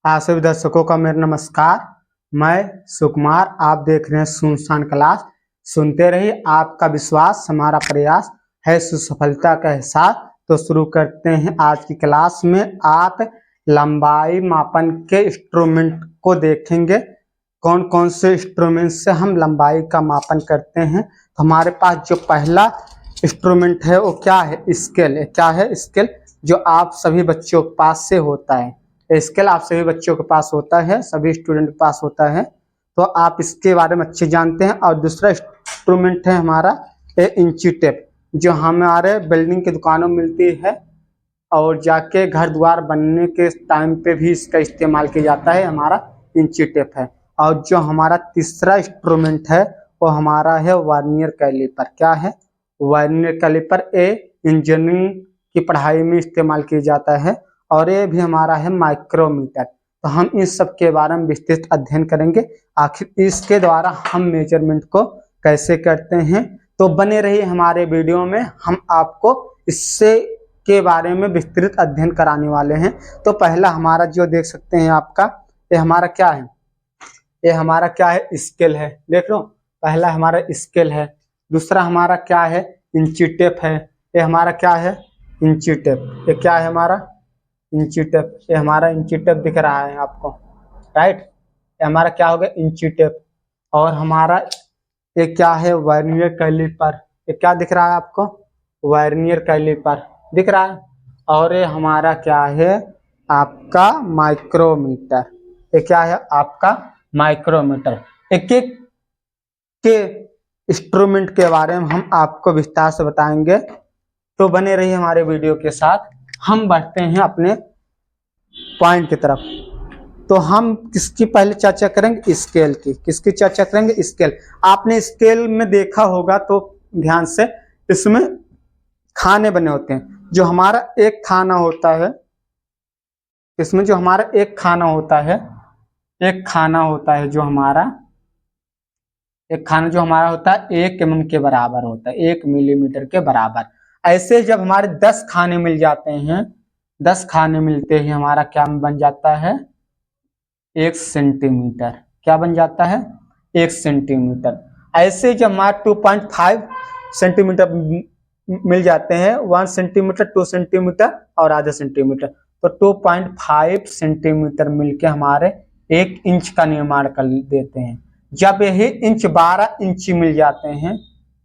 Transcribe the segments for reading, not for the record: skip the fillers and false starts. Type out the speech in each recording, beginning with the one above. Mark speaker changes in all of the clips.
Speaker 1: आप सभी दर्शकों का मेरा नमस्कार। मैं सुकुमार, आप देख रहे हैं सुनसान क्लास। सुनते रहिए, आपका विश्वास हमारा प्रयास है, सुसफलता का एहसास। तो शुरू करते हैं आज की क्लास में। आप लंबाई मापन के इंस्ट्रूमेंट को देखेंगे। कौन कौन से इंस्ट्रूमेंट से हम लंबाई का मापन करते हैं। तो हमारे पास जो पहला इंस्ट्रूमेंट है वो क्या है? स्केल। क्या है? स्केल, जो आप सभी बच्चों के पास से होता है। स्केल आप सभी बच्चों के पास होता है, सभी स्टूडेंट के पास होता है, तो आप इसके बारे में अच्छे जानते हैं। और दूसरा इंस्ट्रूमेंट है हमारा इंची टेप, जो हमारे बिल्डिंग की दुकानों में मिलती है और जाके घर द्वार बनने के टाइम पे भी इसका इस्तेमाल किया जाता है, हमारा इंची टेप है। और जो हमारा तीसरा इंस्ट्रूमेंट है वो हमारा है वर्नियर कैलिपर। क्या है? वर्नियर कैलिपर इंजीनियरिंग की पढ़ाई में इस्तेमाल किया जाता है। और ये भी हमारा है माइक्रोमीटर। तो हम इस सब के बारे में विस्तृत अध्ययन करेंगे, आखिर इसके द्वारा हम मेजरमेंट को कैसे करते हैं। तो बने रहिए हमारे वीडियो में, हम आपको इससे के बारे में विस्तृत अध्ययन कराने वाले हैं। तो पहला हमारा जो देख सकते हैं आपका, ये हमारा क्या है? ये हमारा क्या है? स्केल है। देख लो, पहला हमारा स्केल है। दूसरा हमारा क्या है? इंची टेप है। ये हमारा क्या है? इंची टेप। ये क्या है? हमारा इंची टेप। ये हमारा इंची टेप दिख रहा है आपको, राइट? ये हमारा क्या हो गया? इंची टेप। और हमारा ये क्या है? Vernier caliper. ये क्या दिख रहा है आपको? वर्नियर कैलिपर दिख रहा है। और ये हमारा क्या है? आपका माइक्रोमीटर। ये क्या है? आपका माइक्रोमीटर। एक एक के इंस्ट्रूमेंट के बारे में हम आपको विस्तार से बताएंगे, तो बने रहिए हमारे वीडियो के साथ। हम बढ़ते हैं अपने पॉइंट की तरफ। तो हम किसकी पहले चर्चा करेंगे? स्केल की। किसकी चर्चा करेंगे? स्केल। आपने स्केल में देखा होगा तो ध्यान से, इसमें खाने बने होते हैं। जो हमारा एक खाना होता है, इसमें जो हमारा एक खाना होता है, एक खाना होता है जो हमारा एक खाना जो हमारा होता है 1 mm के बराबर होता है, 1 मिलीमीटर के बराबर। ऐसे जब हमारे 10 खाने मिल जाते हैं, 10 खाने मिलते ही हमारा क्या बन जाता है? 1 सेंटीमीटर। क्या बन जाता है? 1 सेंटीमीटर। ऐसे जब हमारे 2.5 सेंटीमीटर मिल जाते हैं, 1 सेंटीमीटर, 2 सेंटीमीटर और आधा सेंटीमीटर, तो 2.5 सेंटीमीटर मिलके हमारे 1 इंच का निर्माण कर देते हैं। जब यही इंच 12 इंची मिल जाते हैं,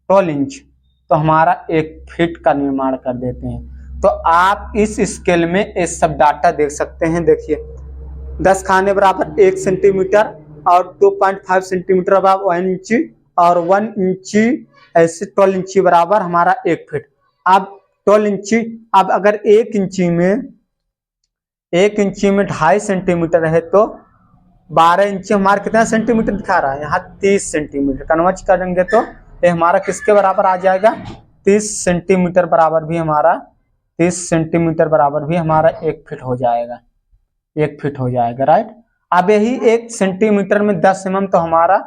Speaker 1: 12 इंच, तो हमारा 1 फीट का निर्माण कर देते हैं। तो आप इस स्केल में ये सब डाटा देख सकते हैं। देखिए, 10 खाने बराबर 1 सेंटीमीटर और 2.5 सेंटीमीटर बराबर 1 इंची और 1 इंची, ऐसे 12 इंची बराबर हमारा 1 फीट। अब 12 इंची, अब अगर 1 इंची में 2.5 सेंटीमीटर है तो 12 इंची हमारा कितना सेंटीमीटर दिखा रहा है? यहाँ 30 सेंटीमीटर। कन्वर्ट करेंगे तो ये हमारा किसके बराबर आ जाएगा? 30 सेंटीमीटर बराबर भी हमारा 30 सेंटीमीटर बराबर भी हमारा 1 फीट हो जाएगा। 1 फीट हो जाएगा, राइट? अब यही 1 सेंटीमीटर में 10 mm, तो हमारा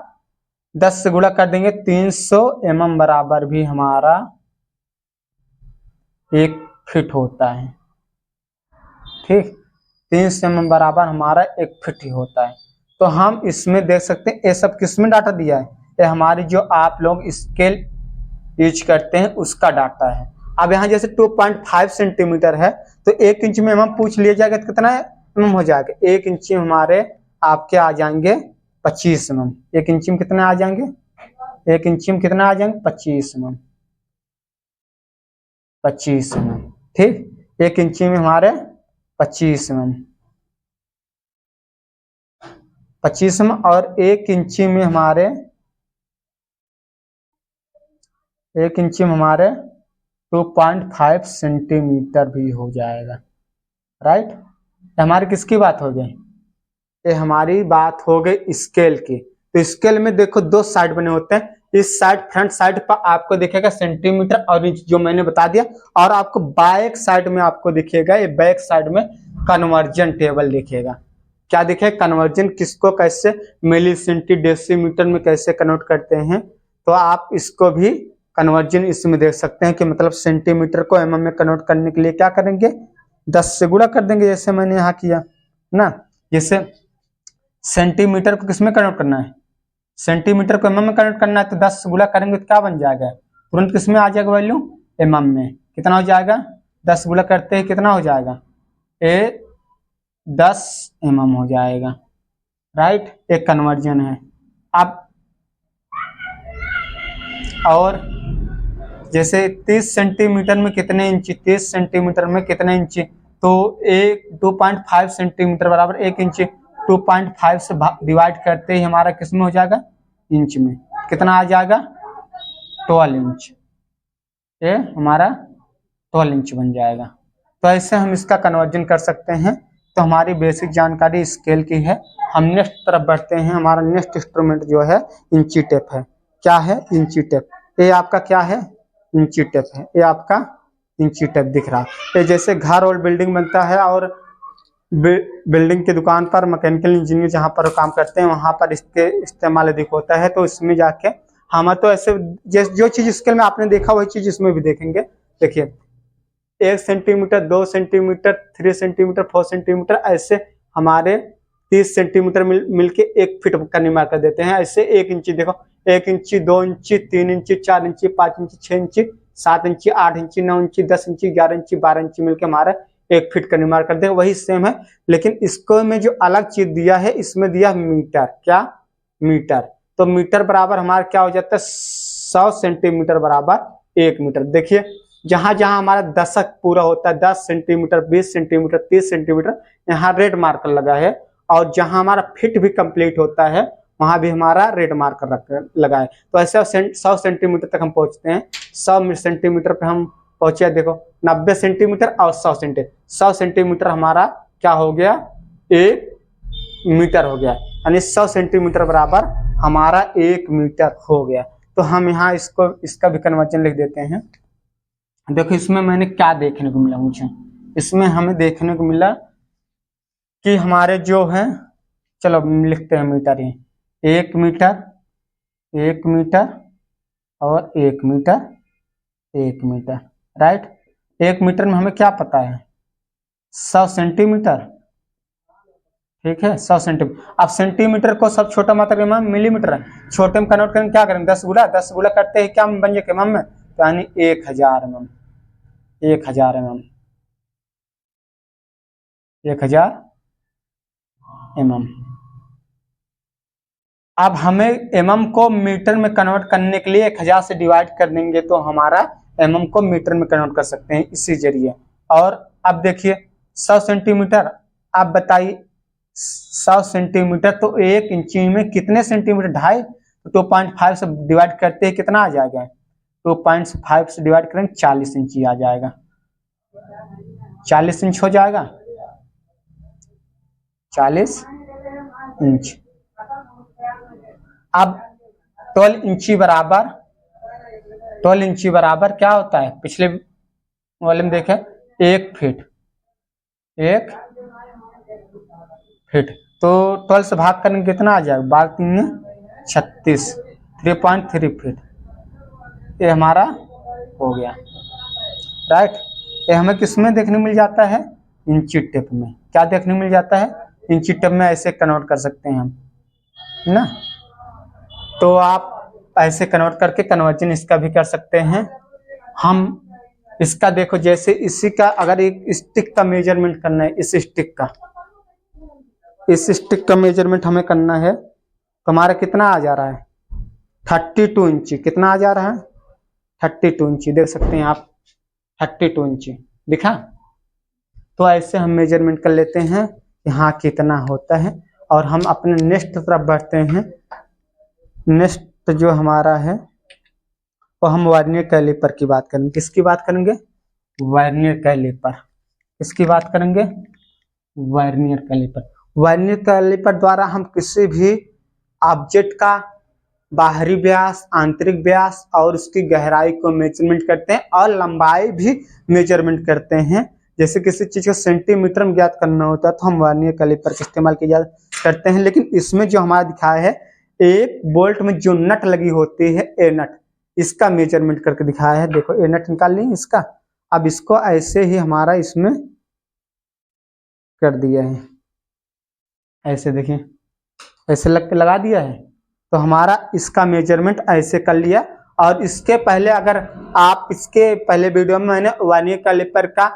Speaker 1: 10 से गुणा कर देंगे, 300 mm बराबर भी हमारा 1 फीट होता है। ठीक, 300 mm बराबर हमारा 1 फीट ही होता है। तो हम इसमें देख सकते हैं, ये सब किसमें डाटा दिया है? ये हमारी जो आप लोग स्केल यूज करते हैं उसका डाटा है। अब यहाँ जैसे 2.5 सेंटीमीटर है, तो 1 इंच में हम पूछ लिया जाएगा तो कितना mm हो जाएगा? 1 इंच में हमारे आपके आ जाएंगे 25 mm। 1 इंच में कितने आ जाएंगे? 1 इंच में कितना आ जाएंगे? 25 mm। 25 mm, ठीक। 1 इंच में हमारे 25 mm, 25 mm। और 1 इंची में हमारे 1 इंची में हमारे 2.5 सेंटीमीटर भी हो जाएगा, राइट? हमारी किसकी बात हो गई? ये हमारी बात हो गई स्केल की। तो स्केल में देखो 2 साइड बने होते हैं। इस साइड, फ्रंट साइड पर आपको दिखेगा सेंटीमीटर और इंच, जो मैंने बता दिया। और आपको बैक साइड में आपको दिखेगा, ये बैक साइड में कन्वर्जन टेबल दिखेगा। क्या दिखेगा? कन्वर्जन किसको कैसे मिली सेंटी डेसीमीटर में कैसे कन्वर्ट करते हैं। तो आप इसको भी कन्वर्जन इसमें देख सकते हैं कि मतलब सेंटीमीटर को mm में कन्वर्ट करने के लिए क्या करेंगे? 10 से गुणा कर देंगे, जैसे मैंने यहाँ किया ना। जैसे सेंटीमीटर को किसमें कन्वर्ट करना है, सेंटीमीटर को एमएम में कन्वर्ट करना है, तो 10 गुणा करेंगे तो क्या बन जाएगा, तुरंत किसमें आ जाएगा वैल्यू, एमएम में। कितना हो जाएगा, 10 गुणा करते ही कितना हो जाएगा, 10 एमएम हो जाएगा, राइट। एक कन्वर्जन है। अब और जैसे 30 सेंटीमीटर में कितने इंच, 30 सेंटीमीटर में कितने इंच, तो 2.5 सेंटीमीटर बराबर 1 इंच, 2.5 से डिवाइड करते ही हमारा किस में हो जाएगा, इंच में। कितना आ जाएगा, 12 इंच। ये हमारा 12 इंच बन जाएगा। तो ऐसे हम इसका कन्वर्जन कर सकते हैं। तो हमारी बेसिक जानकारी स्केल की है। हम नेक्स्ट तरफ बढ़ते हैं। हमारा नेक्स्ट इंस्ट्रूमेंट जो है इंची टेप है। क्या है, इंची टेप। ये आपका क्या है, इंची टेप है। ये आपका इंची टेप दिख रहा है। ये जैसे घर और बिल्डिंग बनता है और बिल्डिंग की दुकान पर मैकेनिकल इंजीनियर जहाँ पर काम करते हैं वहां पर इसके इस्तेमाल अधिक होता है। तो इसमें जाके हम तो ऐसे जो चीज स्केल में आपने देखा वही चीज इसमें भी देखेंगे। देखिए 1 सेंटीमीटर, 2 सेंटीमीटर, 3 सेंटीमीटर, 4 सेंटीमीटर, ऐसे हमारे 30 सेंटीमीटर मिलके 1 फीट का निर्माण कर देते हैं। ऐसे 1 इंची देखो, 1 इंची, 2 इंची, 3 इंची, 4 इंची, 5 इंची, 6 इंची, 7 इंची, 8 इंची, 9 इंची, 10 इंची, 11 इंची, 12 इंची मिलकर हमारा 1 फीट का निर्माण करते हैं। वही सेम है, लेकिन इसको में जो अलग चीज दिया है, इसमें दिया मीटर। क्या, मीटर। तो मीटर बराबर हमारा क्या हो जाता है, 100 सेंटीमीटर बराबर 1 मीटर। देखिए जहां जहां हमारा दशक पूरा होता है, 10 सेंटीमीटर, 20 सेंटीमीटर, 30 सेंटीमीटर, यहाँ रेड मार्कर लगा है। और जहां हमारा फिट भी कंप्लीट होता है वहां भी हमारा रेड मार्कर लगा है। तो ऐसे 100 सेंटीमीटर तक हम पहुंचते हैं। 100 सेंटीमीटर पे हम पहुंचे, देखो 90 सेंटीमीटर और 100 सेंटीमीटर। 100 सेंटीमीटर हमारा क्या हो गया, 1 मीटर हो गया। यानी 100 सेंटीमीटर बराबर हमारा 1 मीटर हो गया। तो हम यहाँ इसका भी कन्वर्जन लिख देते हैं। देखो इसमें मैंने क्या देखने को मिला, मुझे इसमें हमें देखने को मिला कि हमारे जो है, चलो लिखते हैं मीटर ही, 1 मीटर, 1 मीटर और 1 मीटर, 1 मीटर, राइट। 1 मीटर में हमें क्या पता है, 100 सेंटीमीटर, ठीक है, 100 सेंटीमीटर। अब सेंटीमीटर को सब छोटा मात्रा में मिलीमीटर है, छोटे में कन्वर्ट करेंगे क्या करेंगे, 10 गुना करते ही क्या बन जाए एमएम में, तो यानी 1000 एमएम, 1000 एमएम, 1000 एमएम। अब हमें एमएम को मीटर में कन्वर्ट करने के लिए 1000 से डिवाइड कर देंगे तो हमारा एमएम को मीटर में कन्वर्ट कर सकते हैं इसी जरिए। और अब देखिए 100 सेंटीमीटर, आप बताइए 100 सेंटीमीटर तो 1 इंची में कितने सेंटीमीटर, 2.5, तो 2.5 से डिवाइड करते हैं कितना आ जाएगा, 2.5 से डिवाइड करें 40 इंची आ जाएगा, 40 इंच हो जाएगा, 40 इंच। अब 12 इंची बराबर, 12 इंची बराबर क्या होता है, पिछले वाले में देखें 1 फीट, 1 फीट। तो 12 से भाग करने कितना आ जाएगा, 12×3 = 36, 3.3 फीट। ये हमारा हो गया, राइट। ये हमें किसमें देखने मिल जाता है, इंची टेप में। क्या देखने मिल जाता है, इंची टेप में। ऐसे कन्वर्ट कर सकते हैं हम, है ना। तो आप ऐसे कन्वर्ट करके कन्वर्जन इसका भी कर सकते हैं। हम इसका देखो, जैसे इसी का अगर एक स्टिक का मेजरमेंट करना है, इस स्टिक का मेजरमेंट हमें करना है, तो हमारा कितना आ जा रहा है, 32 इंची। कितना आ जा रहा है, 32 इंची। देख सकते हैं आप, 32 इंची दिखा। तो ऐसे हम मेजरमेंट कर लेते हैं यहाँ कितना होता है। और हम अपने नेक्स्ट तरफ बढ़ते हैं। नेक्स्ट जो हमारा है तो हम वर्नियर कैलिपर की बात करेंगे। किसकी बात करेंगे, वर्नियर कैलिपर। किसकी बात करेंगे, वर्नियर कैलिपर। वर्नियर कैलिपर द्वारा हम किसी भी ऑब्जेक्ट का बाहरी व्यास, आंतरिक व्यास और उसकी गहराई को मेजरमेंट करते हैं और लंबाई भी मेजरमेंट करते हैं। जैसे किसी चीज को सेंटीमीटर में ज्ञात करना होता है तो हम वर्नियर कैलिपर का इस्तेमाल किया करते हैं। लेकिन इसमें जो हमारा दिखाया है, एक बोल्ट में जो नट लगी होती है, ए नट, इसका मेजरमेंट करके दिखाया है। देखो ए नट निकाल ली इसका। अब इसको ऐसे ही हमारा इसमें कर दिया है। ऐसे देखिए, ऐसे लगा दिया है। तो हमारा इसका मेजरमेंट ऐसे कर लिया। और इसके पहले अगर आप इसके पहले वीडियो में मैंने वर्नियर कैलिपर का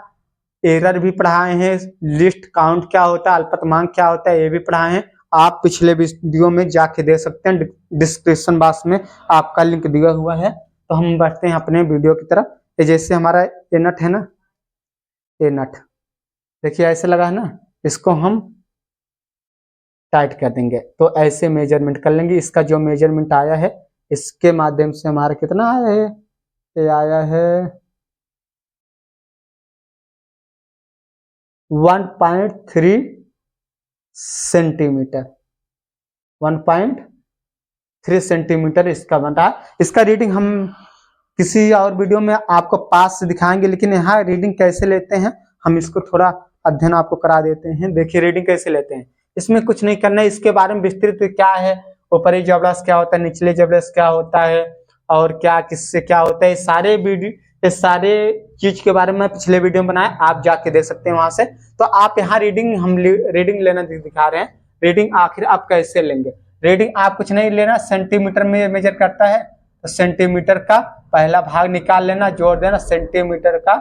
Speaker 1: एरर भी पढ़ाए हैं, लिस्ट काउंट क्या होता है, अल्पतमांक क्या होता है, ये भी पढ़ाए हैं। आप पिछले वीडियो में जाके देख सकते हैं, डिस्क्रिप्शन बॉक्स में आपका लिंक दिया हुआ है। तो हम बढ़ते हैं अपने वीडियो की तरफ। ये जैसे हमारा ये नट है ना, ये नट देखिए ऐसे लगा है ना, इसको हम टाइट कर देंगे तो ऐसे मेजरमेंट कर लेंगे। इसका जो मेजरमेंट आया है इसके माध्यम से हमारा कितना आया है, ये आया है 1.3 सेंटीमीटर। 1.3 सेंटीमीटर इसका बना। इसका रीडिंग हम किसी और वीडियो में आपको पास से दिखाएंगे, लेकिन यहाँ रीडिंग कैसे लेते हैं हम इसको थोड़ा अध्ययन आपको करा देते हैं। देखिए रीडिंग कैसे लेते हैं। इसमें कुछ नहीं करना है, इसके बारे में विस्तृत क्या है, ऊपरी जबरदस्त क्या होता है, निचले जबरदस्त क्या होता है, और क्या किससे क्या होता है, ये सारे चीज के बारे में पिछले वीडियो में बनाया, आप जाके देख सकते हैं वहां से। तो आप यहाँ हम रीडिंग लेना दिखा रहे हैं। रीडिंग आखिर आप कैसे लेंगे, रीडिंग आप कुछ नहीं लेना, सेंटीमीटर में मेजर करता है तो सेंटीमीटर का पहला भाग निकाल लेना, जोड़ देना सेंटीमीटर का,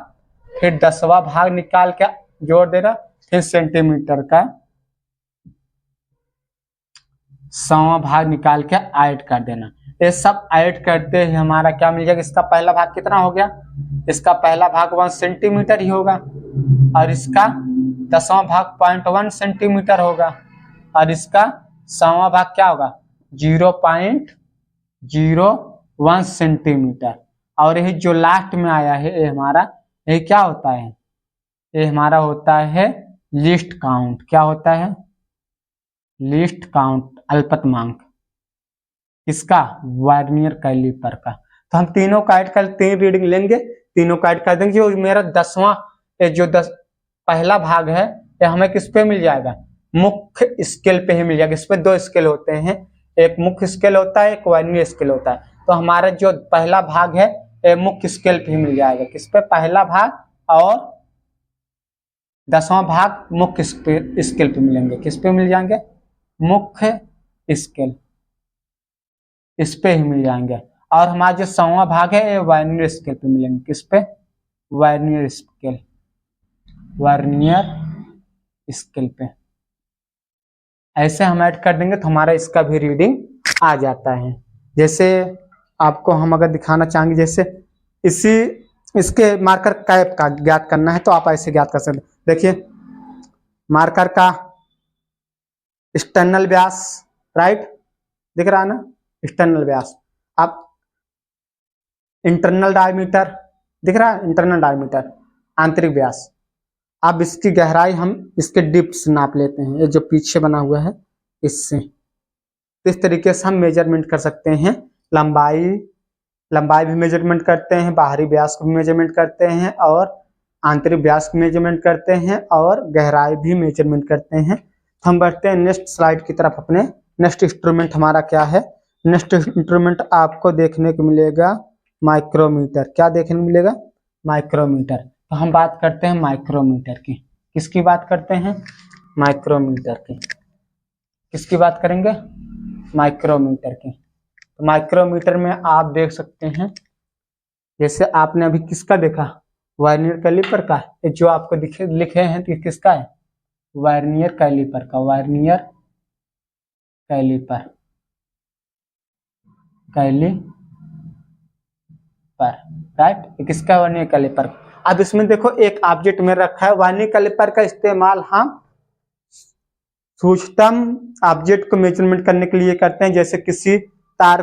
Speaker 1: फिर 10वां भाग निकाल के जोड़ देना, फिर सेंटीमीटर का 100वां भाग निकाल के ऐड कर देना। ये सब ऐड करते ही हमारा क्या मिल जाएगा, इसका पहला भाग कितना हो गया, इसका पहला भाग 1 सेंटीमीटर ही होगा, और इसका 10वां भाग 0.1 सेंटीमीटर होगा, और इसका 100वां भाग क्या होगा 0.01 सेंटीमीटर। और ये जो लास्ट में आया है ये हमारा, ये क्या होता है, ये हमारा होता है लिस्ट काउंट। क्या होता है, लिस्ट काउंट, अल्पतमांक। किसका, वर्नियर कैलिपर का। तो हम तीनों का ऐड कर, 3 रीडिंग लेंगे, तीनों का ऐड कर देंगे। जो मेरा 10वां पहला भाग है ये हमें किस पे मिल जाएगा, मुख्य स्केल पे ही मिल जाएगा। इस पे 2 स्केल होते हैं, एक मुख्य स्केल होता है, एक वर्नियर स्केल होता है। तो हमारा जो पहला भाग है ये मुख्य स्केल पे ही मिल जाएगा। किस पे, पहला भाग, और 10वां भाग मुख्य स्केल पे मिलेंगे। किस पे मिल जाएंगे, मुख्य स्केल, इस पे ही मिल जाएंगे। और हमारा जो 100वां भाग है ये वर्नियर स्केल पे मिलेंगे। किस पे, वर्नियर स्केल, वर्नियर स्केल पे। ऐसे हम ऐड कर देंगे तो हमारा इसका भी रीडिंग आ जाता है। जैसे आपको हम अगर दिखाना चाहेंगे, जैसे इसके मार्कर कैप का ज्ञात करना है तो आप ऐसे ज्ञात कर सकते। देखिए मार्कर का एक्सटर्नल व्यास, राइट, दिख रहा है ना, एक्सटर्नल व्यास। अब इंटरनल डायमीटर दिख रहा है, इंटरनल डायमीटर, आंतरिक व्यास। अब इसकी गहराई हम इसके डिप से नाप लेते हैं, ये जो पीछे बना हुआ है इससे। इस तरीके से हम मेजरमेंट कर सकते हैं। लंबाई भी मेजरमेंट करते हैं, बाहरी व्यास को भी मेजरमेंट करते हैं, और आंतरिक व्यास को मेजरमेंट करते हैं, और गहराई भी मेजरमेंट करते हैं। तो हम बढ़ते हैं नेक्स्ट स्लाइड की तरफ अपने। नेक्स्ट इंस्ट्रूमेंट हमारा क्या है, नेक्स्ट इंस्ट्रूमेंट आपको देखने को मिलेगा माइक्रोमीटर। क्या देखने को मिलेगा, माइक्रोमीटर। तो हम बात करते हैं माइक्रोमीटर की। किसकी बात करते हैं, माइक्रोमीटर की। किसकी बात करेंगे, माइक्रोमीटर की। तो माइक्रोमीटर में आप देख सकते हैं, जैसे आपने अभी किसका देखा, वर्नियर कैलिपर का। ये जो आपको लिखे हैं कि किसका है, वर्नियर कैलिपर का, वर्नियर कैलिपर, राइट, किसका, वर्नियर कैलिपर। अब इसमें देखो एक ऑब्जेक्ट में रखा है। वर्नियर कैलिपर का इस्तेमाल हम सूक्ष्मतम ऑब्जेक्ट को मेजरमेंट करने के लिए करते हैं। जैसे किसी तार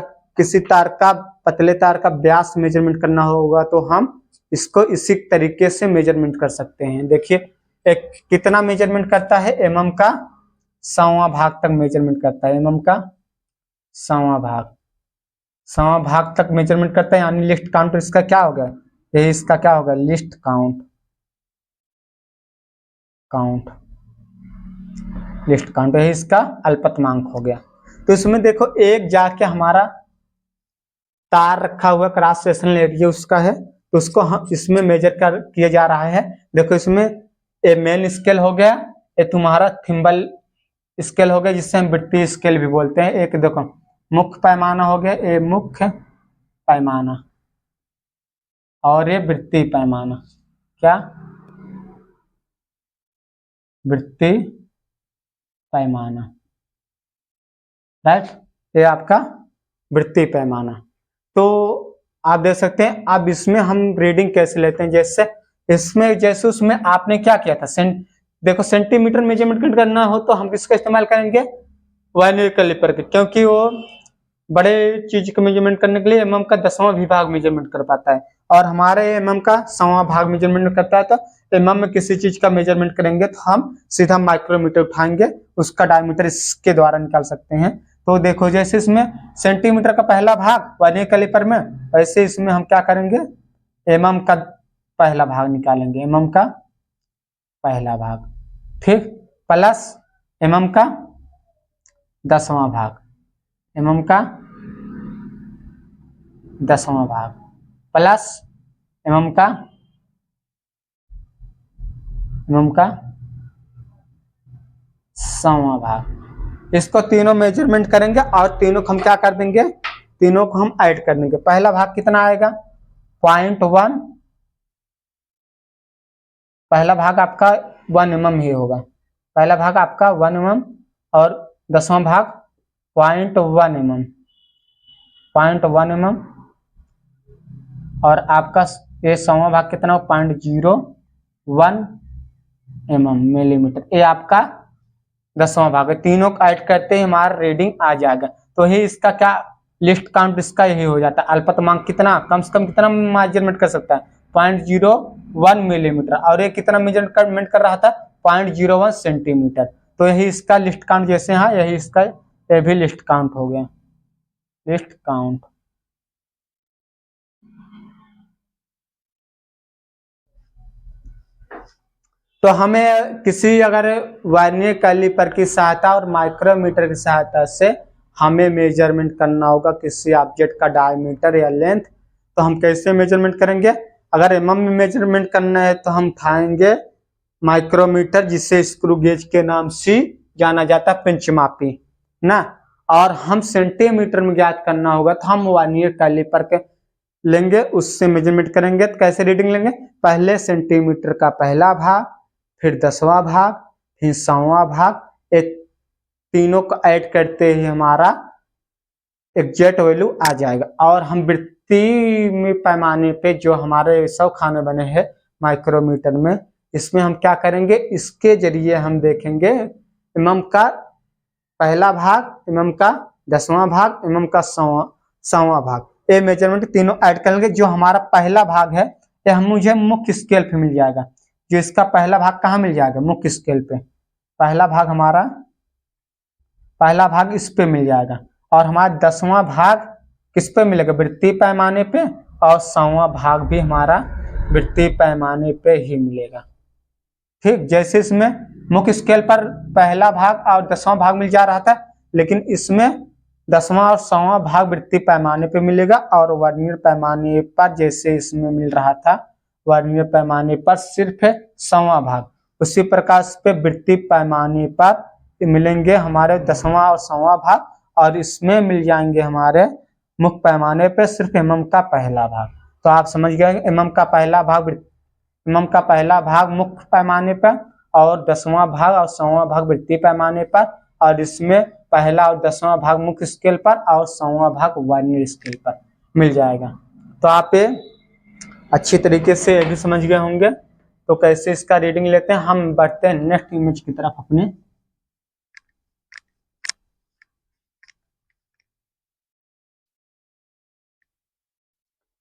Speaker 1: का, पतले तार का व्यास मेजरमेंट करना होगा तो हम इसको इसी तरीके से मेजरमेंट कर सकते हैं। देखिए एक कितना मेजरमेंट करता है, एमएम का 100वां भाग तक मेजरमेंट करता है, एमएम का 100वां भाग तक मेजरमेंट करता है। यानी लिस्ट काउंट इसका क्या होगा, यही इसका क्या होगा, लिस्ट काउंट, लिस्ट काउंट, यही इसका अल्पतमांक हो गया। तो इसमें देखो एक जाके हमारा तार रखा हुआ क्रॉस सेक्शनल एरिया उसका है, तो उसको हम इसमें मेजर किया जा रहा है। देखो इसमें ए मेन स्केल हो गया, ये तुम्हारा थिम्बल स्केल हो गया जिससे हम वृत्तीय स्केल भी बोलते हैं। एक देखो मुख्य पैमाना हो गया, ये मुख्य पैमाना और ये वृत्तीय पैमाना, क्या वृत्तीय पैमाना, राइट, ये आपका वृत्तीय पैमाना। तो आप देख सकते हैं। अब इसमें हम रीडिंग कैसे लेते हैं, जैसे इसमें जैसे उसमें आपने क्या किया था, देखो सेंटीमीटर मेजरमेंट करना हो तो हम किसका इस्तेमाल करेंगे, वर्नियर कैलिपर के, क्योंकि वो बड़े चीज का मेजरमेंट करने के लिए एमएम का 10वां विभाग मेजरमेंट कर पाता है, और हमारे एमएम का 100वां भाग मेजरमेंट करता है। तो एमएम में किसी चीज का मेजरमेंट करेंगे तो हम सीधा माइक्रोमीटर उठाएंगे, उसका डायमीटर इसके द्वारा निकाल सकते हैं। तो देखो जैसे इसमें सेंटीमीटर का पहला भाग वर्नियर कैलिपर में, वैसे इसमें हम क्या करेंगे, एमएम का पहला भाग निकालेंगे, एमएम का पहला भाग, ठीक, प्लस एमएम का 10वां भाग, एमएम का 10वां भाग, प्लस एमएम का 100वां भाग। इसको तीनों मेजरमेंट करेंगे और तीनों को हम क्या कर देंगे, तीनों को हम ऐड कर देंगे। पहला भाग कितना आएगा, 0.1, पहला भाग आपका 1 mm ही होगा, पहला भाग आपका 1 mm और 10वां भाग 0.1 mm, 0.1 mm, और आपका ये 100वां भाग कितना हो, 0.01 mm मिलीमीटर, ये आपका 10वां भाग है। तीनों को ऐड करते ही हमारा रीडिंग आ जाएगा। तो ही इसका क्या लिस्ट काउंट इसका यही हो जाता है। अल्पतमांक कितना कम से कम कितना मेजरमेंट कर सकता है, 0.01 मिलीमीटर, और ये कितना मेजरमेंट कर रहा था, 0.01 सेंटीमीटर। तो यही इसका लिस्ट काउंट, जैसे हाँ यही इसका ये भी लिस्ट काउंट हो गया, लिस्ट काउंट। तो हमें किसी अगर वर्नियर कैलिपर की सहायता और माइक्रोमीटर की सहायता से हमें मेजरमेंट करना होगा किसी ऑब्जेक्ट का डायमीटर या लेंथ, तो हम कैसे मेजरमेंट करेंगे। अगर एमएम में मेजरमेंट करना है तो हम उठाएंगे माइक्रोमीटर, जिसे स्क्रू गेज के नाम से जाना जाता है, पंचमापी ना, और हम सेंटीमीटर में ज्ञात करना होगा तो हम वर्नियर कैलिपर के लेंगे, उससे मेजरमेंट करेंगे। तो कैसे रीडिंग लेंगे, पहले सेंटीमीटर का पहला भाग, फिर 10वां भाग, फिर 100वां भाग, एक तीनों को ऐड करते ही हमारा एग्जैक्ट वैल्यू आ जाएगा। और हम वृत्तीय में पैमाने पे जो हमारे 100 खाने बने हैं माइक्रोमीटर में, इसमें हम क्या करेंगे, इसके जरिए हम देखेंगे एमएम का पहला भाग, एमएम का 10वां भाग, एमएम का 100वां भाग, ये मेजरमेंट तीनों ऐड करेंगे। जो हमारा पहला भाग है ये हम मुझे मुख्य स्केल पे मिल जाएगा, जो इसका पहला भाग कहाँ मिल जाएगा, मुख्य स्केल पे, पहला भाग हमारा पहला भाग इस पे मिल जाएगा, और हमारा 10वां भाग किस पे मिलेगा, वृत्तीय पैमाने पे, और 100वां भाग भी हमारा वृत्तीय पैमाने पे ही मिलेगा। ठीक, जैसे इसमें मुख्य स्केल पर पहला भाग और 10वां भाग मिल जा रहा था, लेकिन इसमें 10वां और 100वां भाग वृत्तीय पैमाने पे मिलेगा, और वर्नियर पैमाने पर जैसे इसमें मिल रहा था, वर्नियर पैमाने पर सिर्फ 100वां भाग, उसी प्रकार पे वृत्तीय पैमाने पर मिलेंगे हमारे 10वां और 100वां भाग, और इसमें मिल जाएंगे हमारे मुख्य पैमाने पे सिर्फ एमएम का पहला भाग। तो आप समझ गए, एमएम का पहला भाग मुख्य पैमाने पर, और 10वां भाग और 100वां भाग वृत्तीय पैमाने पर, और इसमें पहला और 10वां भाग मुख्य स्केल पर और 100वां भाग वर्नियर स्केल पर मिल जाएगा। तो आप ये अच्छी तरीके से ये भी समझ गए होंगे। तो कैसे इसका रीडिंग लेते हैं, हम बढ़ते हैं नेक्स्ट इमेज की तरफ अपने।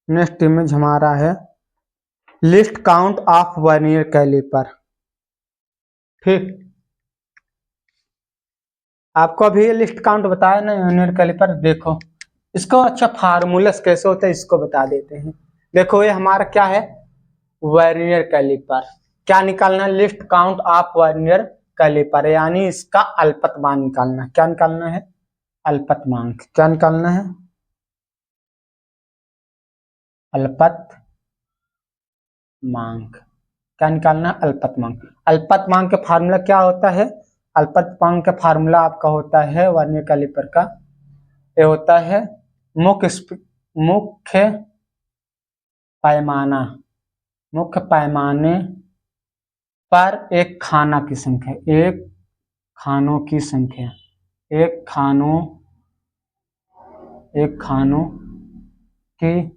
Speaker 1: नेक्स्ट इमेज हमारा है least count of vernier caliper. ठीक, आपको अभी लिस्ट काउंट बताया ना वर्नियर कैलिपर, देखो इसको अच्छा फार्मूलस कैसे होता है इसको बता देते हैं। देखो ये हमारा क्या है, वर्नियर कैलिपर, क्या निकालना है, least count of vernier caliper, यानी इसका अल्पतमांक निकालना। क्या निकालना है, अल्पतमांक। क्या निकालना है, अल्पतमांक। क्या निकालना है, अल्पतमांक। अल्पतमांक का फार्मूला क्या होता है, अल्पतमांक का फार्मूला आपका होता है वर्नियर कैलिपर का, ये होता है मुख्य पैमाना, मुख्य पैमाने पर एक खाना की संख्या, एक खानों की संख्या, एक खानों की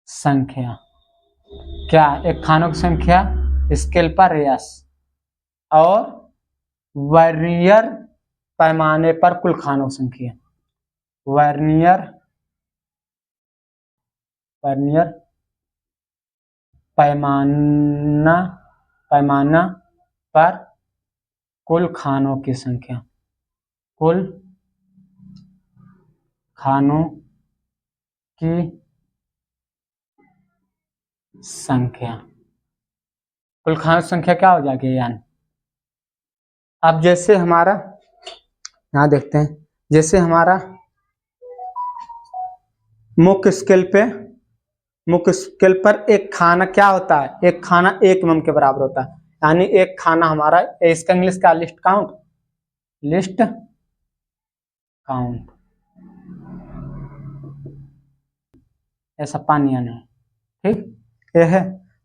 Speaker 1: संख्या, क्या एक खानों की संख्या स्केल पर यस, और वर्नियर पैमाने पर कुल खानों की संख्या, वर्नियर पैमाना पर कुल खानों की संख्या, कुल खानों की संख्या, कुल खानों की संख्या क्या हो जाएगी यानी। अब जैसे हमारा यहाँ देखते हैं, जैसे हमारा मुख्य स्केल पर एक खाना क्या होता है, एक खाना 1 mm के बराबर होता है, यानी एक खाना हमारा, इसका इंग्लिश का लिस्ट काउंट ऐसा पानी आना है, ठीक, ये है।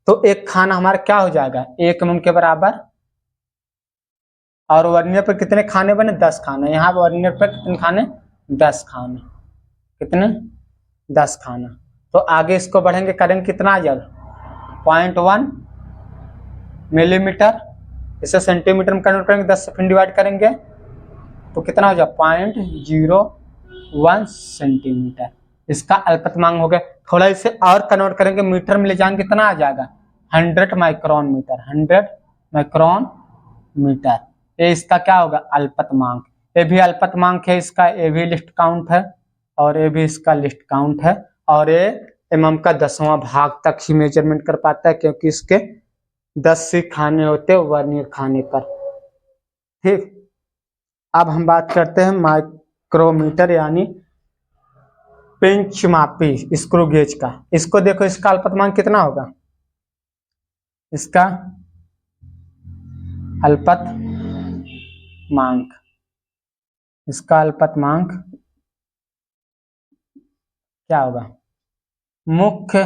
Speaker 1: तो एक खाना हमारा क्या हो जाएगा 1 mm के बराबर, और वर्नियर पर कितने खाने बने 10 खाने, यहाँ वर्नियर पर कितने खाने 10 खाने, कितने 10 खाना। तो आगे इसको बढ़ेंगे, करेंगे कितना आ जाएगा 0.1 मिलीमीटर, इसे सेंटीमीटर में कन्वर्ट करेंगे, 10 से फिर डिवाइड करेंगे तो कितना हो जाएगा 0.01 सेंटीमीटर, इसका अल्पतमांक हो गया। थोड़ा इसे और कन्वर्ट करेंगे, मीटर में ले जाएंगे कितना आ जाएगा 100 माइक्रोन मीटर, 100 माइक्रोन मीटर, ये इसका क्या होगा अल्पतमांक। ये भी अल्पतमांक है इसका, ये भी लिस्ट काउंट है, और ये भी इसका लिस्ट काउंट है, और ये एमएम का 10वां भाग तक ही मेजरमेंट कर पाता है, क्योंकि इसके 10 से खाने होते वर्नियर खाने पर, ठीक। अब हम बात करते हैं माइक्रोमीटर यानी पिंच मापी स्क्रू गेज का। इसको देखो, इसका अल्पतमांक कितना होगा, इसका अल्पतमांक क्या होगा, मुख्य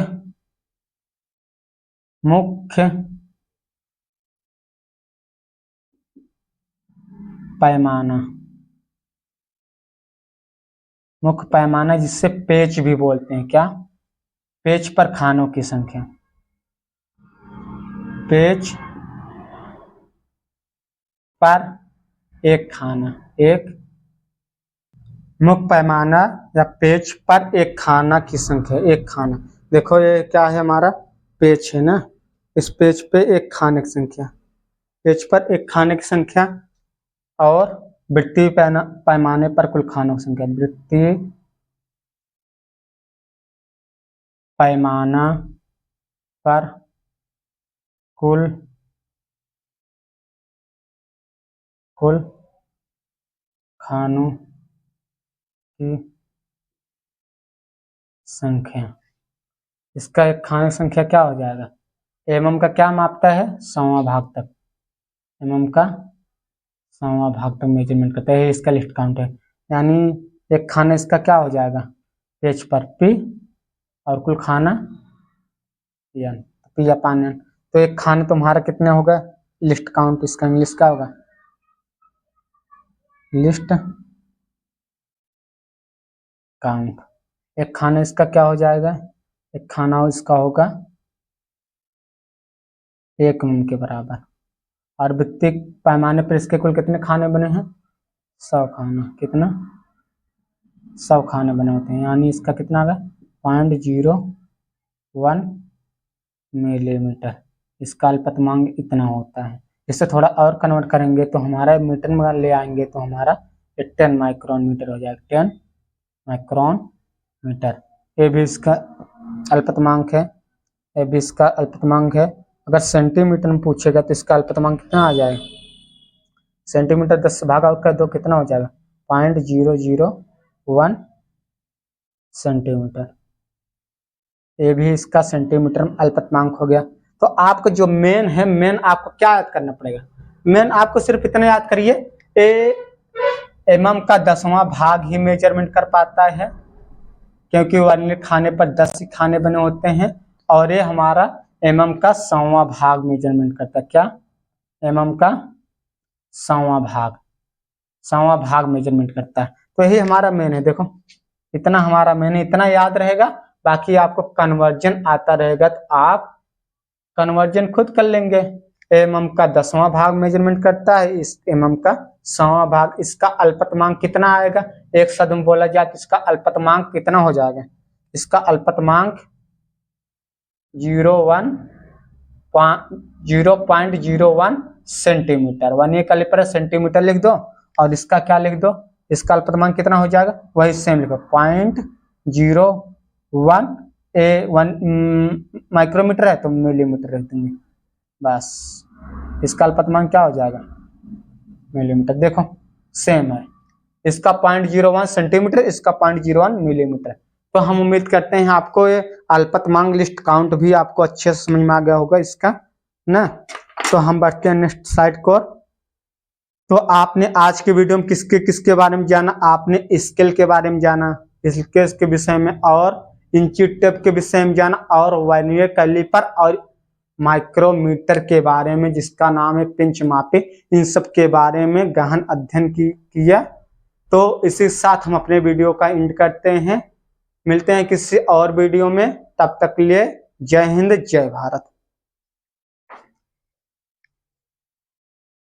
Speaker 1: पैमाना जिससे पेच भी बोलते हैं, क्या पेच पर खानों की संख्या, पेच पर एक खाना, एक मुख्य पैमाना या पेच पर एक खाना की संख्या, एक खाना। देखो ये क्या है हमारा पेच है ना, इस पेच पे एक खाने की संख्या, पेच पर एक खाने की संख्या, और वृत्तीय पैमाने पर कुल खानों की संख्या, वृत्तीय पैमाना पर कुल खानों की संख्या, इसका एक खाने की संख्या क्या हो जाएगा, एमएम का क्या मापता है 100वां भाग तक, एमएम का 100वां भाग तक मेजरमेंट करता है, इसका लिस्ट काउंट है। यानी एक खाना इसका क्या हो जाएगा पेज पर पी, और कुल खाना एन, पी या पान एन। तो एक खाना तुम्हारा कितने होगा लिस्ट काउंट, इसका इंग्लिश क्या होगा लिस्ट काउंट। एक खाना इसका क्या हो जाएगा, एक खाना इसका होगा 1 mm के बराबर, और वृत्तीय पैमाने पर इसके कुल कितने खाने बने हैं 100 खाना, कितना 100 खाने बने होते हैं, यानी इसका कितना आ गया 0.01 मिलीमीटर, इसका अल्पतमांक इतना होता है। इससे थोड़ा और कन्वर्ट करेंगे तो हमारा मीटर में ले आएंगे तो हमारा 10 माइक्रोन मीटर हो जाएगा, 10 माइक्रोन मीटर। ये भी इसका अल्पतमांक है, ये भी इसका अल्पतमांक है। अगर सेंटीमीटर में पूछेगा तो इसका अल्पतमांक कितना आ जाएगा, सेंटीमीटर 10 से भागा कर दो कितना हो जाएगा 0.001 सेंटीमीटर, ये भी इसका सेंटीमीटर में अल्पतमांक हो गया। तो आपका जो मेन है, मेन आपको क्या याद करना पड़ेगा, मेन आपको सिर्फ इतना याद करिए, एमएम का 10वां भाग ही मेजरमेंट कर पाता है, क्योंकि वर्नियर खाने पर 10 ही खाने बने होते हैं, और ये हमारा एमएम का 100वां भाग मेजरमेंट करता है। क्या? एमएम का 100वां भाग मेजरमेंट करता है। तो यही हमारा मेन है। देखो इतना हमारा मेन है, इतना याद रहेगा। बाकी आपको कन्वर्जन आता रहेगा तो आप कन्वर्जन खुद कर लेंगे। एमएम का 10वां भाग मेजरमेंट करता है, इस एमएम का 100वां भाग। इसका अल्पतमांक कितना आएगा? एक शब्द में बोला जाए तो इसका अल्पतमांक कितना हो जाएगा? इसका अल्पतमांक 0.01 सेंटीमीटर। वर्नियर कैलिपर सेंटीमीटर लिख दो, और इसका क्या लिख दो? इसका अल्पतमांक कितना हो जाएगा? वही सेम लिखो, 0.01 माइक्रोमीटर है तो मिलीमीटर रख देंगे बस। इसका अल्पतमांक क्या हो जाएगा? मिलीमीटर। देखो सेम है, इसका 0.01 सेंटीमीटर, इसका 0.01 मिलीमीटर। तो हम उम्मीद करते हैं आपको ये अल्पतमांक लिस्ट काउंट भी आपको अच्छे से समझ में आ गया होगा इसका ना। तो हम बढ़ते हैं नेक्स्ट स्लाइड को। तो आपने आज के वीडियो में किसके बारे में जाना? आपने स्केल के बारे में जाना, स्केल के विषय में, और इंची टेप के विषय में जाना, और वर्नियर कैलिपर और माइक्रोमीटर के बारे में, जिसका नाम है पिंच मापी, इन सब के बारे में गहन अध्ययन किया। तो इसी साथ हम अपने वीडियो का एंड करते हैं। मिलते हैं किसी और वीडियो में, तब तक के लिए जय हिंद जय भारत।